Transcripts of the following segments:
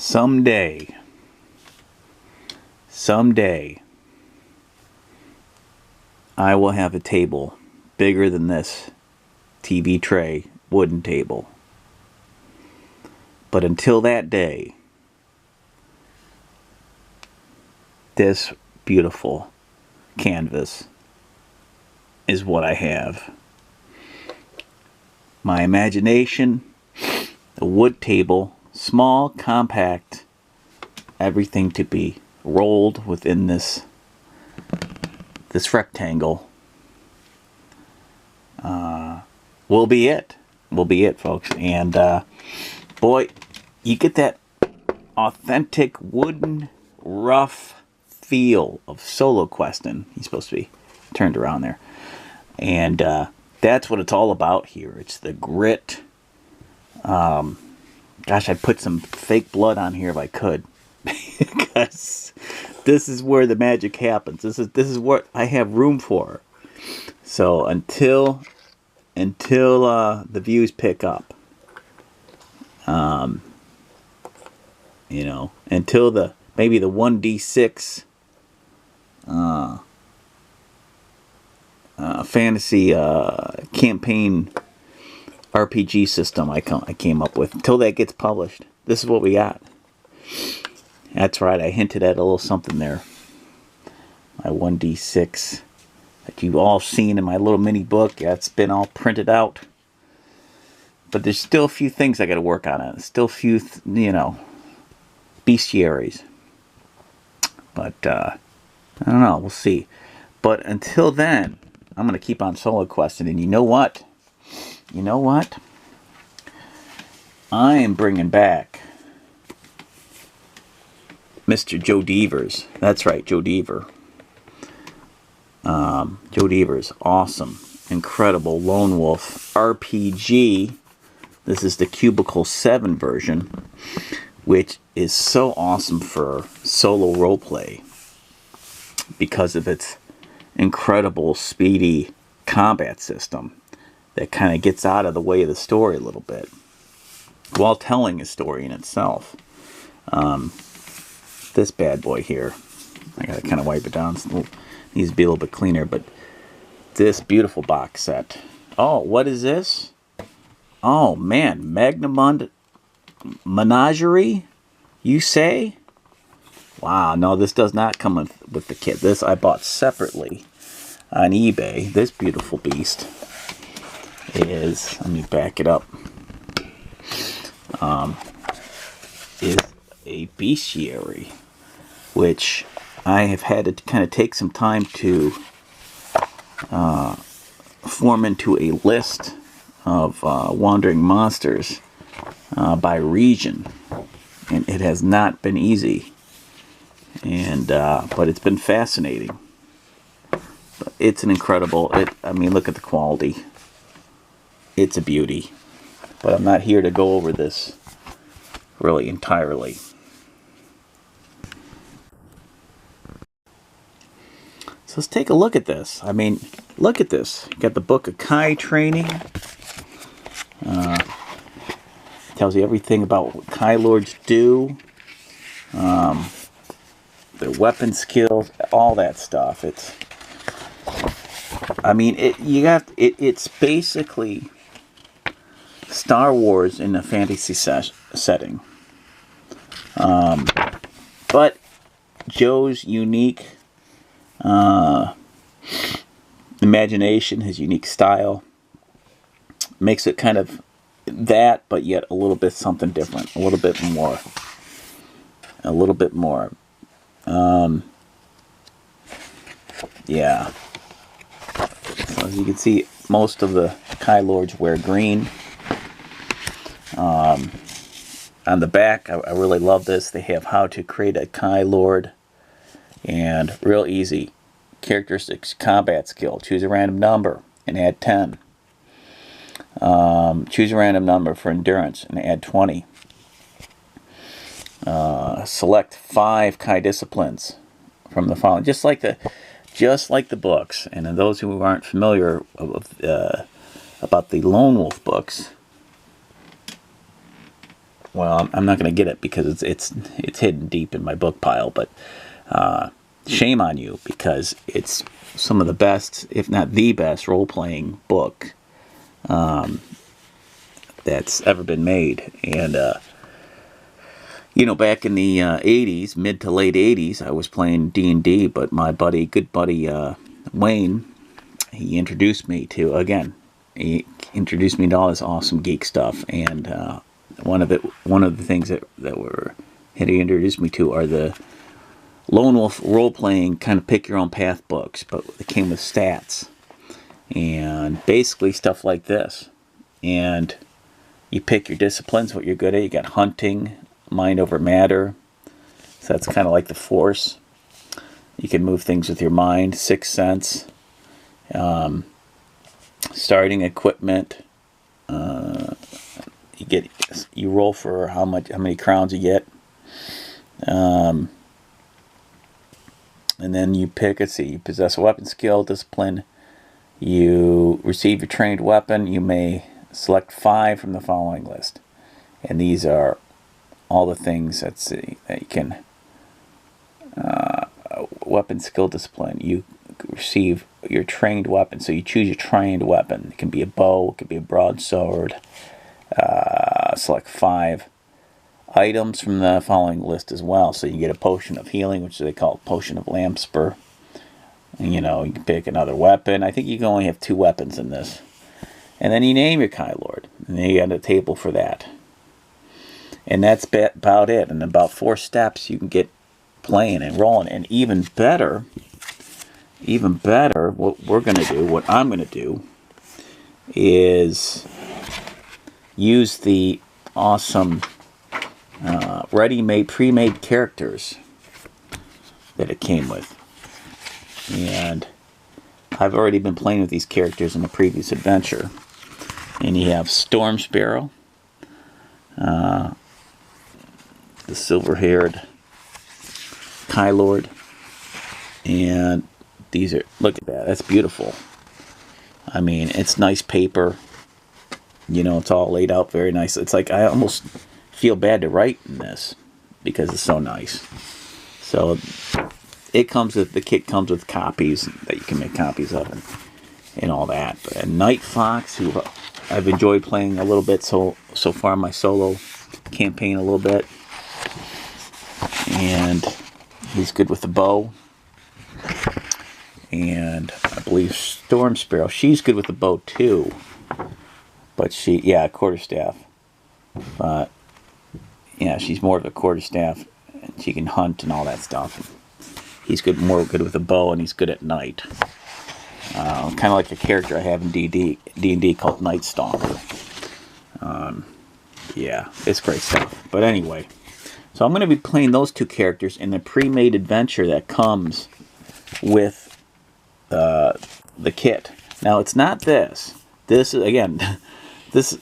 Someday, I will have a table bigger than this TV tray, wooden table. But until that day, this beautiful canvas is what I have. My imagination, a wood table, small, compact, everything to be rolled within this rectangle will be it. Will be it, folks. And boy, you get that authentic wooden, rough feel of soloquesting. He's supposed to be turned around there. And that's what it's all about here. It's the grit. Gosh, I'd put some fake blood on here if I could. Because this is where the magic happens. This is what I have room for. So until the views pick up, you know, until maybe the 1d6 fantasy campaign RPG system I came up with, until that gets published, this is what we got. That's right, I hinted at a little something there. My 1d6 that you've all seen in my little mini book. Yeah, it's been all printed out. But there's still a few things I got to work on it. Still a few, you know, bestiaries. But, I don't know, we'll see. But until then, I'm going to keep on solo questing. And you know what? You know what? I am bringing back Mr. Joe Devers. That's right, Joe Dever. Joe Devers, awesome, incredible Lone Wolf RPG. This is the Cubicle 7 version, which is so awesome for solo roleplay because of its incredible speedy combat system that kind of gets out of the way of the story a little bit while telling a story in itself. This bad boy here, I gotta kind of wipe it down. It needs to be a little bit cleaner, but this beautiful box set. Oh, what is this? Oh man, Magnamund Menagerie, you say? Wow, no, this does not come with the kit. This I bought separately on eBay. This beautiful beast is, let me back it up, is a bestiary, which I have had to kind of take some time to form into a list of wandering monsters by region, and it has not been easy, and but it's been fascinating. But it's an incredible, I mean, look at the quality. It's a beauty. But I'm not here to go over this really entirely. So let's take a look at this. I mean, look at this. You got the Book of Kai training. Tells you everything about what Kai Lords do. Their weapon skills, all that stuff. I mean, it's basically Star Wars in a fantasy setting. But Joe's unique imagination, his unique style, makes it kind of that, but yet a little bit something different, a little bit more. Yeah. So as you can see, most of the Kai Lords wear green. On the back, I really love this. They have how to create a Kai Lord, and real easy. Characteristics, combat skill. Choose a random number and add 10. Choose a random number for endurance and add 20. Select 5 Kai disciplines from the following, just like the books. And in those who aren't familiar about the Lone Wolf books, well, I'm not going to get it because it's hidden deep in my book pile, but shame on you, because it's some of the best, if not the best, role-playing book that's ever been made. And you know, back in the 80s, mid to late 80s, I was playing D&D, but my good buddy Wayne, he introduced me to all this awesome geek stuff. And one of the things that he introduced me to are the Lone Wolf role-playing kind of pick your own path books, but they came with stats and basically stuff like this. And you pick your disciplines, what you're good at. You got hunting, mind over matter, so that's kind of like the Force. You can move things with your mind. Sixth sense, starting equipment. You roll for how many crowns you get, and then you pick. Let's see. You possess a weapon skill, discipline. You receive your trained weapon. You may select 5 from the following list, and these are all the things that you can. Weapon skill discipline. You receive your trained weapon, so you choose your trained weapon. It can be a bow, it could be a broadsword. Select 5 items from the following list as well. So you get a potion of healing, which they call potion of Lamspur. And, you know, you can pick another weapon. I think you can only have 2 weapons in this. And then you name your Kai Lord, and then you got a table for that. And that's about it. And about 4 steps, you can get playing and rolling. And even better, what I'm going to do, is use the awesome ready-made, pre-made characters that it came with. And I've already been playing with these characters in a previous adventure. And you have Storm Sparrow, the silver-haired Kai Lord, and these are, look at that, that's beautiful. I mean, it's nice paper, you know, it's all laid out very nice. It's like I almost feel bad to write in this because it's so nice. So the kit comes with copies that you can make copies of and all that. And Night Fox, who I've enjoyed playing a little bit so far in my solo campaign a little bit, and he's good with the bow. And I believe Storm Sparrow, she's good with the bow too, but quarterstaff. But yeah, she's more of a quarterstaff, and she can hunt and all that stuff. He's more good with the bow, and he's good at night. Kind of like a character I have in D&D called Night Stalker. Yeah, it's great stuff. But anyway, so I'm going to be playing those 2 characters in the pre-made adventure that comes with the kit. Now, it's not this. This is, again, this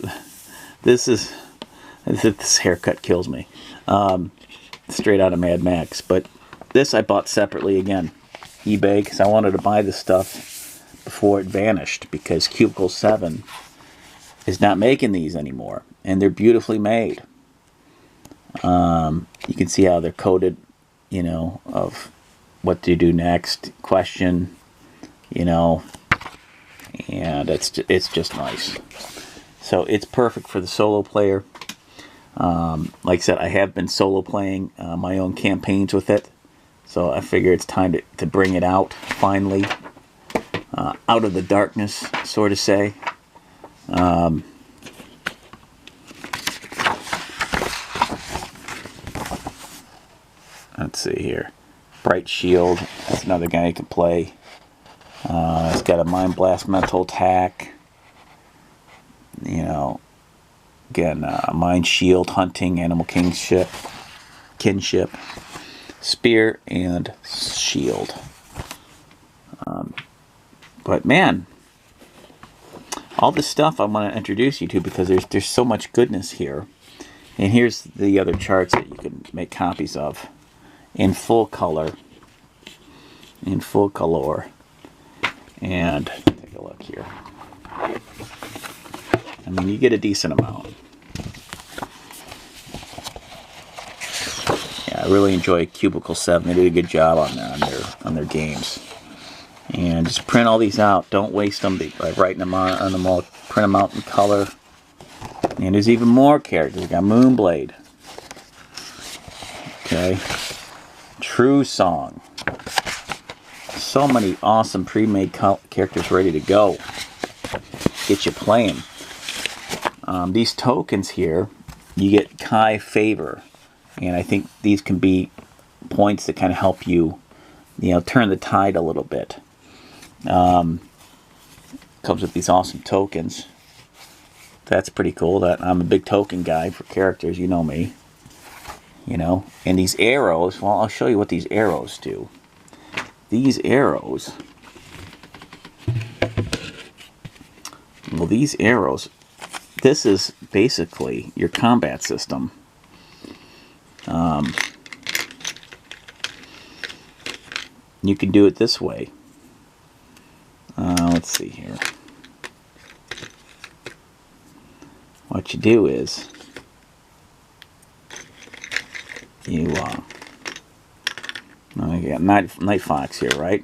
haircut kills me. Straight out of Mad Max. But this I bought separately, again, eBay, because I wanted to buy this stuff before it vanished, because Cubicle 7 is not making these anymore, and they're beautifully made. You can see how they're coded, you know, of what to do next, question, you know, and it's just nice. So it's perfect for the solo player. Like I said, I have been solo playing my own campaigns with it, so I figure it's time to bring it out finally, out of the darkness, so to say. Let's see here. Bright Shield, that's another guy you can play. It's got a Mind Blast, Mental Attack. You know, again, Mind Shield, Hunting, Animal Kinship, Spear, and Shield. But man, all this stuff I want to introduce you to, because there's so much goodness here. And here's the other charts that you can make copies of in full color. And take a look here. I mean, you get a decent amount. really enjoy Cubicle 7. They did a good job on their games. And just print all these out. Don't waste them by writing them on them all. Print them out in color. And there's even more characters. We got Moonblade. Okay. True Song. So many awesome pre-made characters ready to go. Get you playing. These tokens here, you get Kai Favor. And I think these can be points that kind of help you, turn the tide a little bit. Comes with these awesome tokens. That's pretty cool. I'm a big token guy for characters, you know me. And these arrows, well, I'll show you what these arrows do. These arrows, this is basically your combat system. You can do it this way. Let's see here. What you do is you got Night Fox here, right?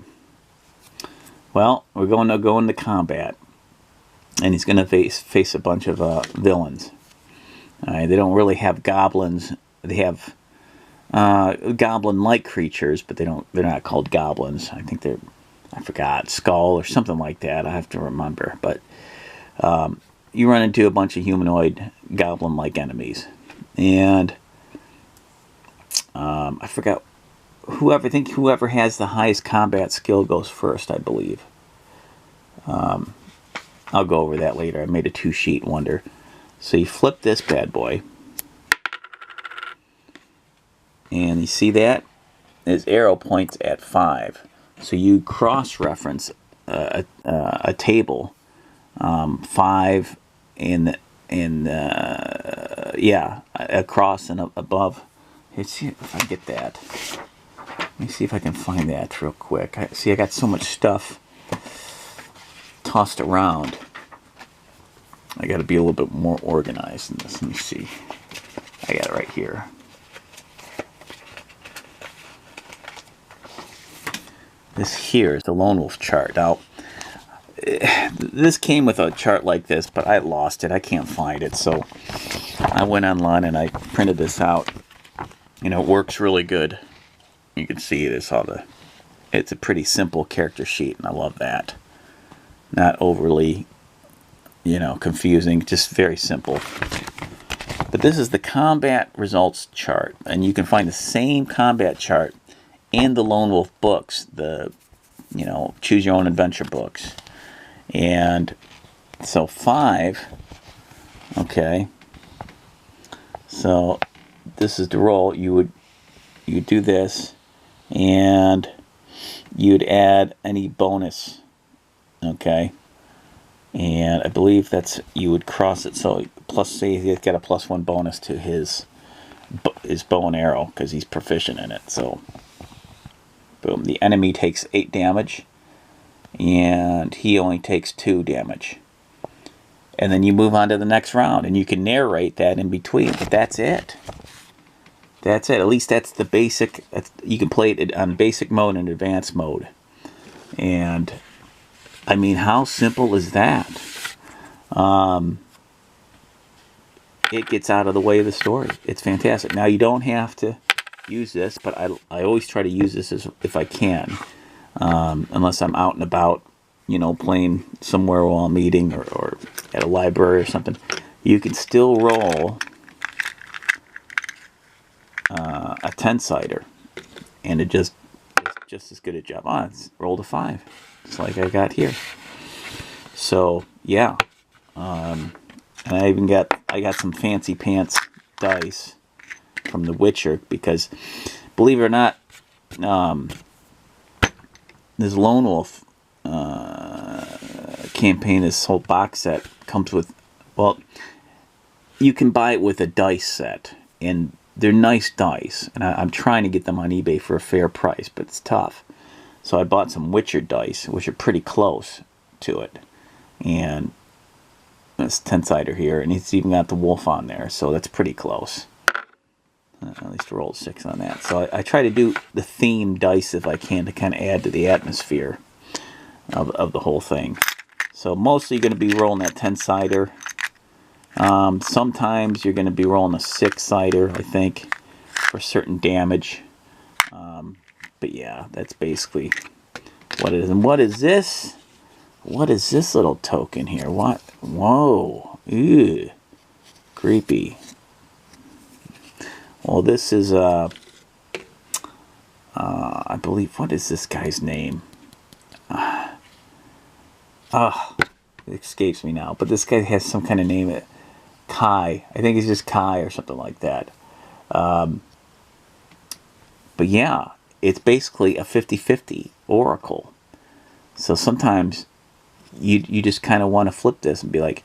Well, we're going to go into combat, and he's going to face a bunch of villains. They don't really have goblins. They have goblin-like creatures, but they're not called goblins. I think I forgot, Skull or something like that. I have to remember. But you run into a bunch of humanoid goblin-like enemies, and I forgot. Whoever has the highest combat skill goes first, I believe. I'll go over that later. I made a 2-sheet wonder. So you flip this bad boy. And you see that? His arrow points at 5. So you cross-reference a table. 5 across and above. Let's see if I get that. Let me see if I can find that real quick. I got so much stuff tossed around. I got to be a little bit more organized in this. Let me see. I got it right here. This here is the Lone Wolf chart. Now, this came with a chart like this, but I lost it. I can't find it. So I went online and I printed this out. It works really good. You can see it's a pretty simple character sheet, and I love that. Not overly, confusing, just very simple. But this is the combat results chart, and you can find the same combat chart in the Lone Wolf books, the, Choose Your Own Adventure books. And so 5, okay, so this is the roll. You do this, and you'd add any bonus, okay, and I believe you would cross it, so say he's got a +1 bonus to his bow and arrow because he's proficient in it. So boom, the enemy takes 8 damage and he only takes 2 damage, and then you move on to the next round, and you can narrate that in between, but that's it. That's it. At least that's the basic. You can play it on basic mode and advanced mode. And, I mean, how simple is that? It gets out of the way of the story. It's fantastic. Now, you don't have to use this, but I always try to use this if I can. Unless I'm out and about, playing somewhere while I'm eating or at a library or something. You can still roll a 10-sider, and it's just as good a job. It's rolled a 5, just like I got here. So yeah, and I got some fancy pants dice from The Witcher, because believe it or not, this Lone Wolf campaign, this whole box set comes with, well, you can buy it with a dice set, and they're nice dice, and I'm trying to get them on eBay for a fair price, but it's tough. So I bought some Witcher dice, which are pretty close to it, and this 10-sider here, and it's even got the wolf on there, so that's pretty close. At least roll 6 on that. So I try to do the theme dice if I can to kind of add to the atmosphere of the whole thing. So mostly you're going to be rolling that 10-sider. Sometimes you're going to be rolling a 6-sider, I think, for certain damage. But yeah, that's basically what it is. And what is this? What is this little token here? What? Whoa. Ew. Creepy. Well, this is, I believe, what is this guy's name? It escapes me now. But this guy has some kind of name. Kai. I think he's just Kai or something like that. But yeah, it's basically a 50-50 oracle. So sometimes you just kind of want to flip this and be like,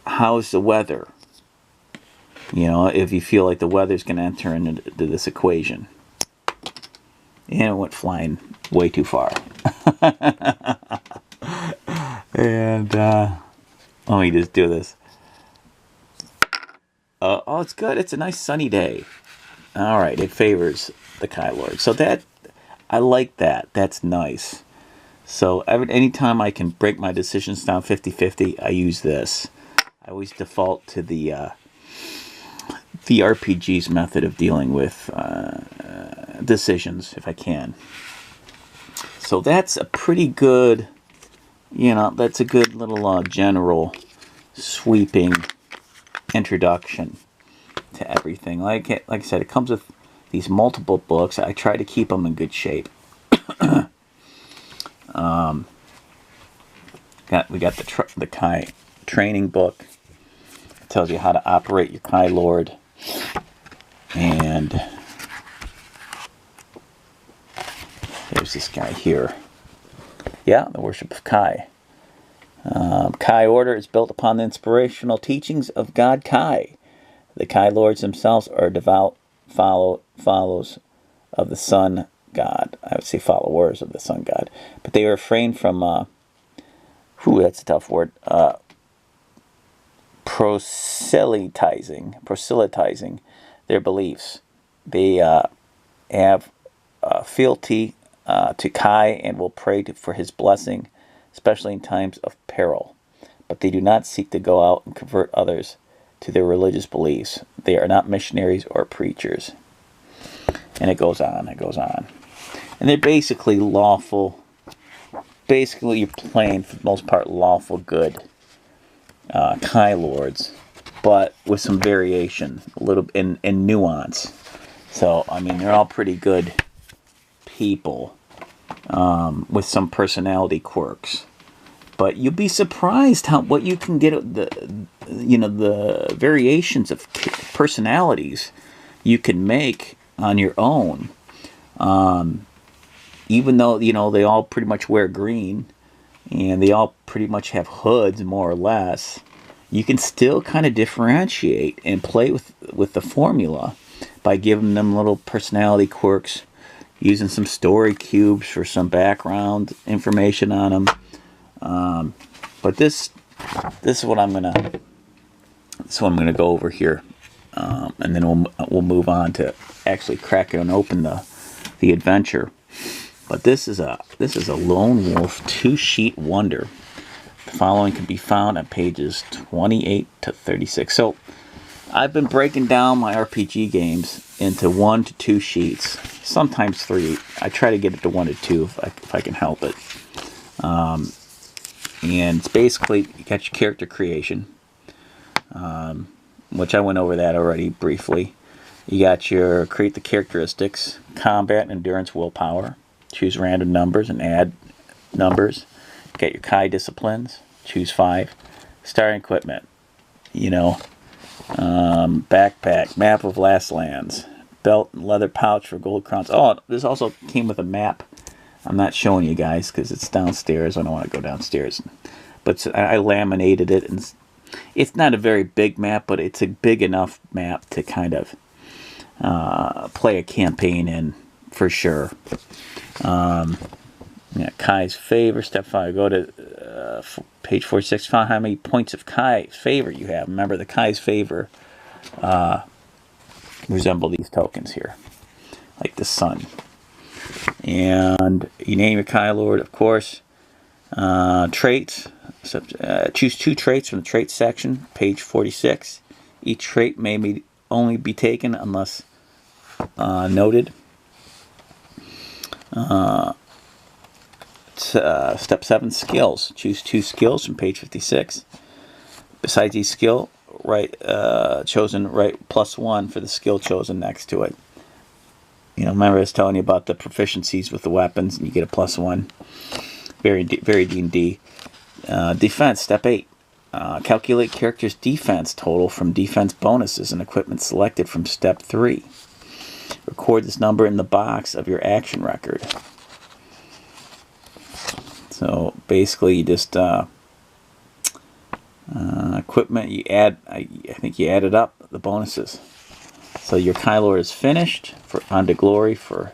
how's the weather? You know, if you feel like the weather's going to enter into this equation. And it went flying way too far. And let me just do this. Oh, it's good. It's a nice sunny day. All right, it favors the Kai Lord. So that, I like that. That's nice. So anytime I can break my decisions down 50-50, I use this. I always default to the RPG's method of dealing with decisions, if I can. So that's a pretty good, that's a good little general sweeping introduction to everything. Like I said, it comes with these multiple books. I try to keep them in good shape. We got the Kai training book. It tells you how to operate your Kai Lord. And there's this guy here. Yeah, the worship of Kai. Kai order is built upon the inspirational teachings of God Kai. The Kai Lords themselves are devout follows of the Sun God. I would say followers of the Sun God. But they refrain from, that's a tough word, proselytizing their beliefs. They have fealty to Kai and will pray for his blessing, especially in times of peril. But they do not seek to go out and convert others to their religious beliefs. They are not missionaries or preachers. And it goes on, it goes on. And they're basically lawful. Basically, you're playing, for the most part, lawful good Kai Lords, but with some variation, a little in nuance. So, I mean, they're all pretty good people with some personality quirks. But you'll be surprised what you can get, the variations of personalities you can make on your own. Even though, they all pretty much wear green and they all pretty much have hoods, more or less, you can still kind of differentiate and play with the formula by giving them little personality quirks, using some story cubes for some background information on them. But this is what I'm gonna go over here, and then we'll move on to actually cracking open the adventure. But this is a Lone Wolf 2-sheet wonder. The following can be found on pages 28 to 36. So I've been breaking down my RPG games into 1 to 2 sheets, sometimes 3. I try to get it to 1 to 2 if I can help it. And it's basically, you got your character creation, which I went over that already briefly. You got your create the characteristics, combat, endurance, willpower. Choose random numbers and add numbers. You got your Kai disciplines. Choose 5. Starting equipment. Backpack, map of last lands, belt and leather pouch for gold crowns. Oh, this also came with a map. I'm not showing you guys because it's downstairs. I don't want to go downstairs. But I laminated it, and it's not a very big map, but it's a big enough map to kind of play a campaign in for sure. Kai's favor, step 5. Go to page 46. Find how many points of Kai's favor you have. Remember, the Kai's favor resemble these tokens here, like the sun. And you name your Kai Lord, of course. Traits. Choose 2 traits from the traits section, page 46. Each trait may only be taken unless noted. Step 7, skills. Choose 2 skills from page 56. Besides each skill, chosen, write +1 for the skill chosen next to it. You know, remember I was telling you about the proficiencies with the weapons, and you get a +1. Very D&D. Defense, step 8. Calculate character's defense total from defense bonuses and equipment selected from step 3. Record this number in the box of your action record. So basically, you just equipment. You add. I think you added up the bonuses. So your Kai Lord is finished. On to glory for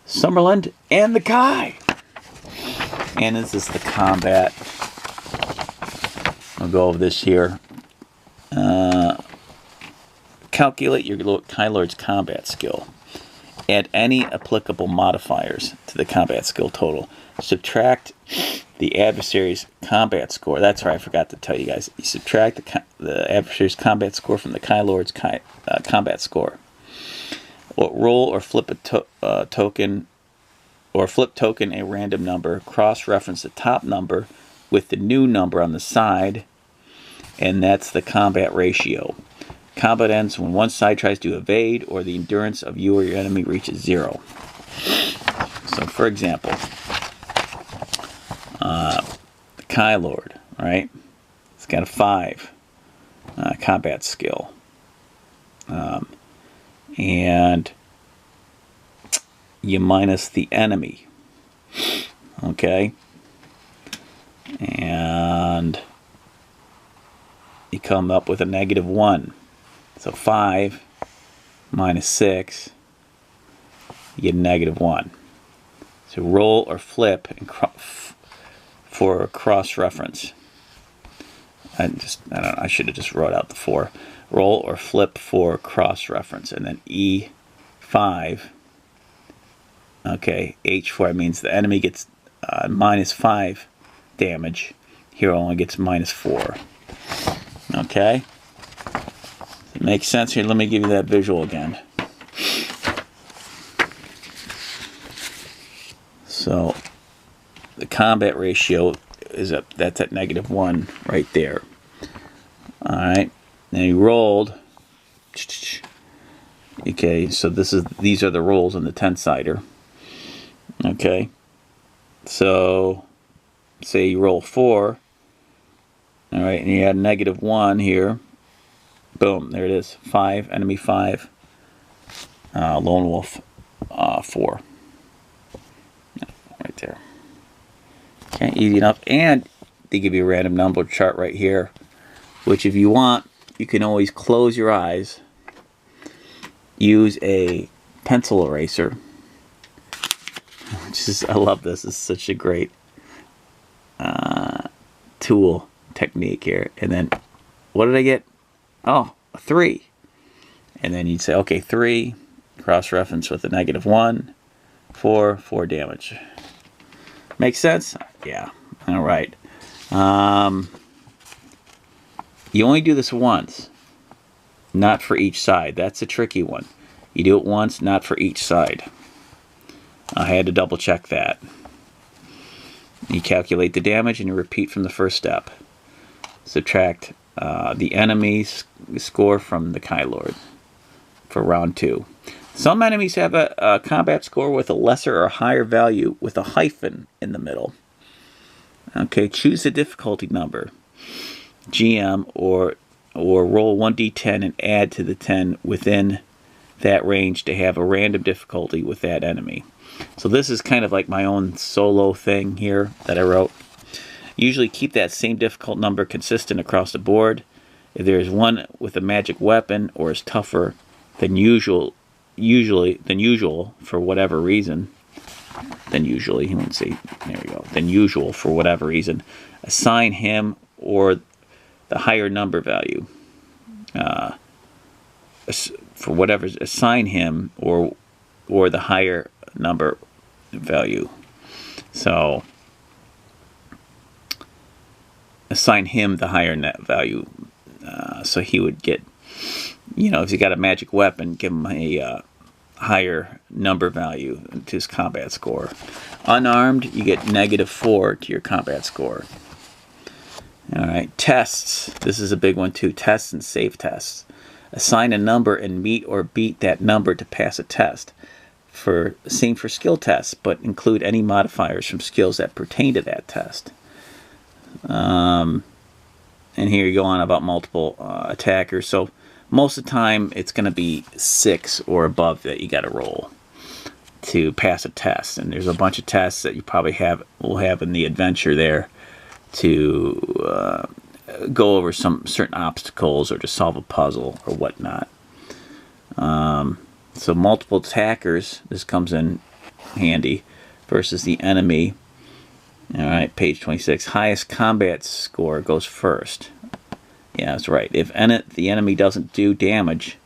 Summerland and The Kai. And this is the combat. I'll go over this here. Calculate your Kai Lord's combat skill. Add any applicable modifiers to the combat skill total. Subtract the adversary's combat score. That's right, I forgot to tell you guys. You subtract the adversary's combat score from the Kai Lord's combat score. Roll or flip a token, or flip token a random number. Cross-reference the top number with the new number on the side, and that's the combat ratio. Combat ends when one side tries to evade or the endurance of you or your enemy reaches 0. So, for example, the Kai Lord, right? It's got a 5 combat skill. And you minus the enemy. Okay? And you come up with a -1. So 5 minus 6, you get a -1. So roll or flip and for cross-reference. I should have just wrote out the 4. Roll or flip for cross-reference, and then E5. Okay, H4 means the enemy gets -5 damage. Hero only gets -4. Okay? It makes sense here. Let me give you that visual again. So the combat ratio is that's at -1 right there. Alright. Now you rolled. Okay, so these are the rolls on the 10-sider. Okay. So say you roll 4. Alright, and you add -1 here. Boom, there it is. 5, enemy 5. Lone wolf 4. Right there. Okay, easy enough. And they give you a random number chart right here, which if you want, you can always close your eyes, use a pencil eraser. I love this. It's such a great tool technique here. And then, what did I get? Oh, a 3. And then you'd say, okay, 3, cross-reference with a -1, 4 damage. Make sense? Yeah. All right. You only do this once, not for each side. That's a tricky one. You do it once, not for each side. I had to double check that. You calculate the damage and you repeat from the first step. Subtract the enemy's score from the Kai Lord for round 2. Some enemies have a combat score with a lesser or higher value with a hyphen in the middle. Okay, choose the difficulty number, GM, or roll 1d10 and add to the 10 within that range to have a random difficulty with that enemy. So this is kind of like my own solo thing here that I wrote. Usually keep that same difficult number consistent across the board. If there is one with a magic weapon or is tougher than usual for whatever reason, he won't say, there we go, than usual for whatever reason, assign him or the higher number value. for whatever, assign him or the higher number value. So assign him the higher net value. So he would get, you know, if he got a magic weapon, give him a higher number value to his combat score. Unarmed, you get -4 to your combat score. Alright, tests. This is a big one too. Tests and save tests. Assign a number and meet or beat that number to pass a test. Same for skill tests, but include any modifiers from skills that pertain to that test. And here you go on about multiple attackers. So most of the time it's going to be 6 or above that you got to roll to pass a test. And there's a bunch of tests that you probably will have in the adventure there to go over some certain obstacles or to solve a puzzle or whatnot. So multiple attackers, this comes in handy, versus the enemy. Alright, page 26. Highest combat score goes first. Yeah, that's right. If the enemy doesn't do damage,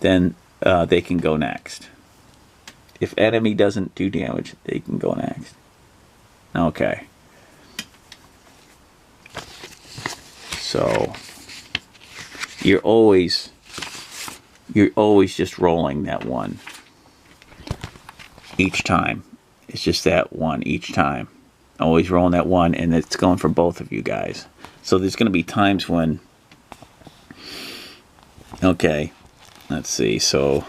then they can go next. If enemy doesn't do damage, they can go next. Okay. So you're always just rolling that one each time. It's just that one each time. Always rolling that one, and it's going for both of you guys. So there's going to be times when, okay, let's see, so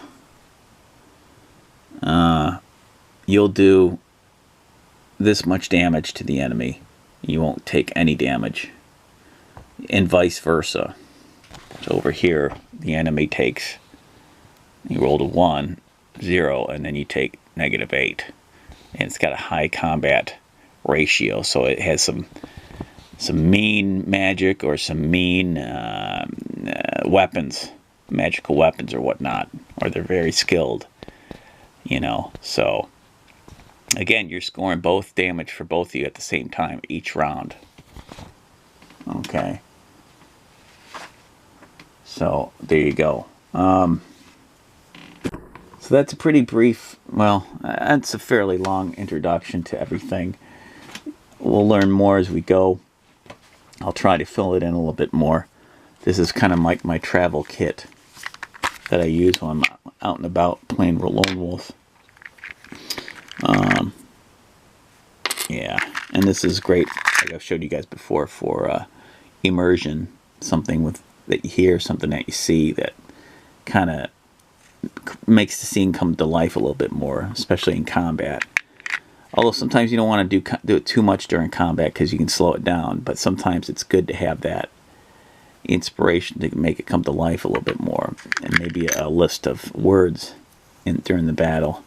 you'll do this much damage to the enemy. You won't take any damage, and vice versa. So over here, the enemy takes, you rolled a 1, 0, and then you take -8. And it's got a high combat ratio, so it has some mean magic or some mean weapons, magical weapons or whatnot, or they're very skilled, you know. So again, you're scoring both damage for both of you at the same time each round. Okay, so there you go. So that's a pretty brief, well, that's a fairly long introduction to everything. We'll learn more as we go. I'll try to fill it in a little bit more. This is kind of like my travel kit that I use when I'm out and about playing Lone Wolf. Yeah, and this is great, like I've showed you guys before, for immersion. Something that you hear, something that you see that kind of makes the scene come to life a little bit more, especially in combat. Although sometimes you don't want to do it too much during combat because you can slow it down, but sometimes it's good to have that inspiration to make it come to life a little bit more, and maybe a list of words during the battle.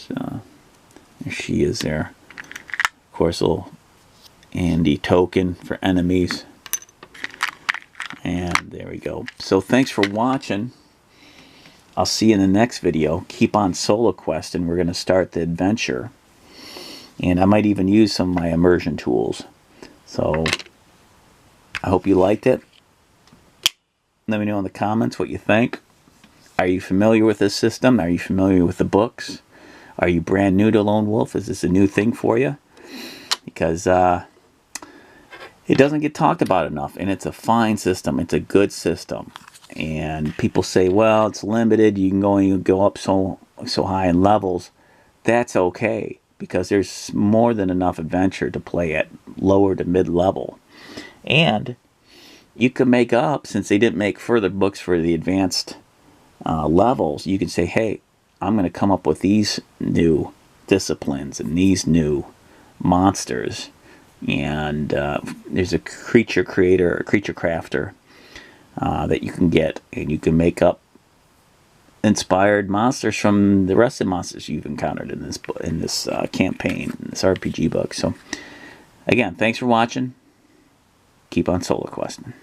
There she is there. Of course, a little handy token for enemies. And there we go. So thanks for watching. I'll see you in the next video. Keep on solo questing. We're going to start the adventure. And I might even use some of my immersion tools. So I hope you liked it. Let me know in the comments what you think. Are you familiar with this system? Are you familiar with the books? Are you brand new to Lone Wolf? Is this a new thing for you? Because it doesn't get talked about enough, and it's a fine system. It's a good system. And people say, well, it's limited. You can go up so high in levels. That's okay, because there's more than enough adventure to play at lower to mid level. And you can make up, since they didn't make further books for the advanced levels, you can say, hey, I'm going to come up with these new disciplines and these new monsters. And there's a creature creator, a creature crafter that you can get, and you can make up inspired monsters from the rest of the monsters you've encountered in this campaign, in this RPG book. So again, thanks for watching. Keep on solo questing.